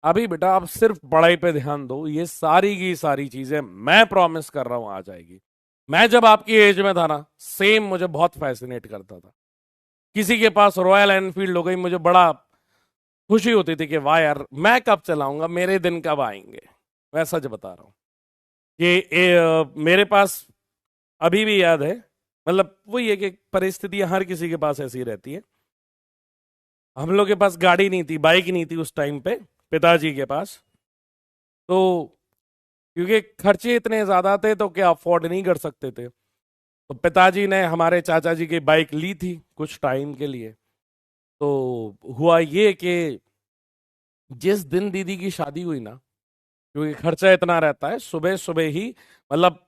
अभी बेटा आप सिर्फ पढ़ाई पे ध्यान दो, ये सारी की सारी चीजें मैं प्रॉमिस कर रहा हूं आ जाएगी। मैं जब आपकी एज में था ना, सेम मुझे बहुत फैसिनेट करता था। किसी के पास रॉयल एनफील्ड हो गई, मुझे बड़ा खुशी होती थी कि वाह यार मैं कब चलाऊंगा, मेरे दिन कब आएंगे। मैं सच बता रहा हूँ कि मेरे पास अभी भी याद है। मतलब वही है कि परिस्थितियां हर किसी के पास ऐसी रहती है। हम लोग के पास गाड़ी नहीं थी, बाइक नहीं थी उस टाइम पे, पिताजी के पास। तो क्योंकि खर्चे इतने ज्यादा थे तो क्या अफोर्ड नहीं कर सकते थे, तो पिताजी ने हमारे चाचा जी की बाइक ली थी कुछ टाइम के लिए। तो हुआ ये कि जिस दिन दीदी की शादी हुई ना, क्योंकि खर्चा इतना रहता है, सुबह सुबह ही, मतलब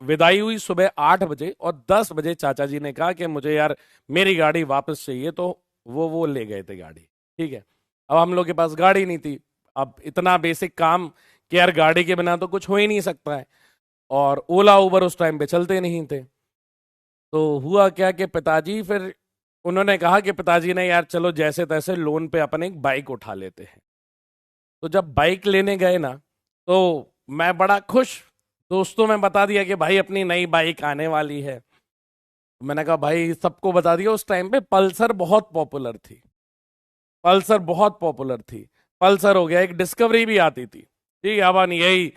विदाई हुई सुबह 8 बजे, और 10 बजे चाचा जी ने कहा कि मुझे यार मेरी गाड़ी वापस चाहिए। तो वो ले गए थे गाड़ी। ठीक है। अब हम लोग के पास गाड़ी नहीं थी। अब इतना बेसिक काम कि यार गाड़ी के बिना तो कुछ हो ही नहीं सकता है। और ओला उबर उस टाइम पे चलते नहीं थे। तो हुआ क्या कि पिताजी फिर, उन्होंने कहा कि पिताजी ने यार चलो जैसे तैसे लोन पे अपन एक बाइक उठा लेते हैं। तो जब बाइक लेने गए ना, तो मैं बड़ा खुश, दोस्तों में बता दिया कि भाई अपनी नई बाइक आने वाली है। मैंने कहा भाई सबको बता दिया। उस टाइम पे पल्सर बहुत पॉपुलर थी। पल्सर बहुत पॉपुलर थी। पल्सर हो गया, एक डिस्कवरी भी आती थी। ठीक है, अब यही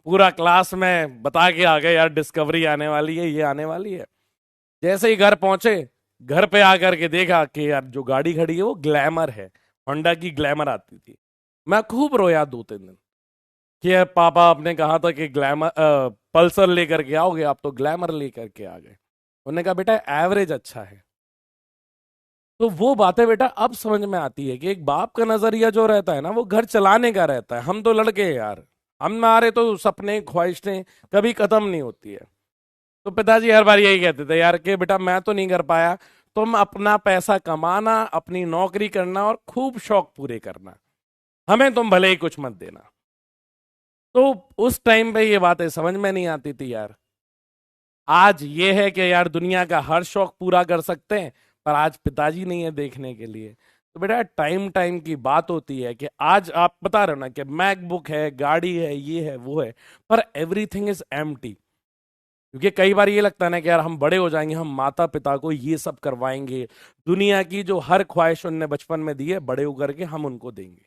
पूरा क्लास में बता के आ गए यार डिस्कवरी आने वाली है, ये आने वाली है। जैसे ही घर पहुंचे, घर पे आकर के देखा कि यार जो गाड़ी खड़ी है वो ग्लैमर है। होंडा की ग्लैमर आती थी। मैं खूब रोया 2-3 दिन कि यार पापा आपने कहा था कि ग्लैमर पल्सर लेकर के आओगे, आप तो ग्लैमर लेकर के आ गए। उन्होंने कहा बेटा एवरेज अच्छा है। तो वो बातें बेटा अब समझ में आती है कि एक बाप का नजरिया जो रहता है ना, वो घर चलाने का रहता है। हम तो लड़के हैं यार, हमारे तो सपने ख्वाहिशें कभी खत्म नहीं होती है। तो पिताजी हर बार यही कहते थे यार कि बेटा मैं तो नहीं कर पाया, तुम अपना पैसा कमाना, अपनी नौकरी करना और खूब शौक पूरे करना, हमें तुम भले ही कुछ मत देना। तो उस टाइम पे ये बातें समझ में नहीं आती थी यार। आज ये है कि यार दुनिया का हर शौक पूरा कर सकते हैं, पर आज पिताजी नहीं है देखने के लिए। तो बेटा टाइम टाइम की बात होती है कि आज आप बता रहे हो ना कि मैकबुक है, गाड़ी है, ये है, वो है, पर एवरीथिंग इज एम्प्टी। क्योंकि कई बार ये लगता है ना कि यार हम बड़े हो जाएंगे, हम माता पिता को ये सब करवाएंगे, दुनिया की जो हर ख्वाहिश उनने बचपन में दी है बड़े होकर के हम उनको देंगे।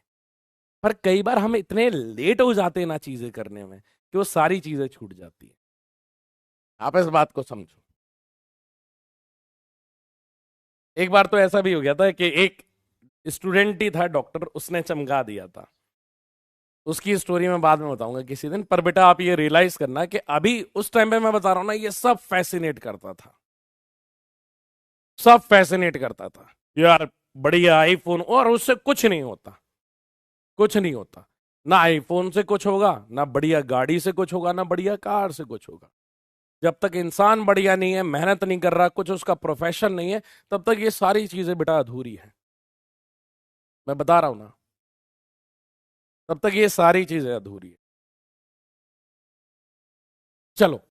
पर कई बार हम इतने लेट हो जाते हैं ना चीजें करने में कि वो सारी चीजें छूट जाती है। आप इस बात को समझो। एक बार तो ऐसा भी हो गया था कि एक स्टूडेंट ही था, डॉक्टर उसने चमका दिया था। उसकी स्टोरी मैं बाद में बताऊंगा किसी दिन। पर बेटा आप ये रियलाइज करना कि अभी उस टाइम पे मैं बता रहा हूं ना, ये सब फैसिनेट करता था, सब फैसिनेट करता था। यार बढ़िया आईफोन, और उससे कुछ नहीं होता, कुछ नहीं होता। ना आईफोन से कुछ होगा, ना बढ़िया गाड़ी से कुछ होगा, ना बढ़िया कार से कुछ होगा। जब तक इंसान बढ़िया नहीं है, मेहनत नहीं कर रहा, कुछ उसका प्रोफेशन नहीं है, तब तक ये सारी चीजें बेटा अधूरी है। मैं बता रहा हूं ना, तब तक ये सारी चीजें अधूरी है। चलो।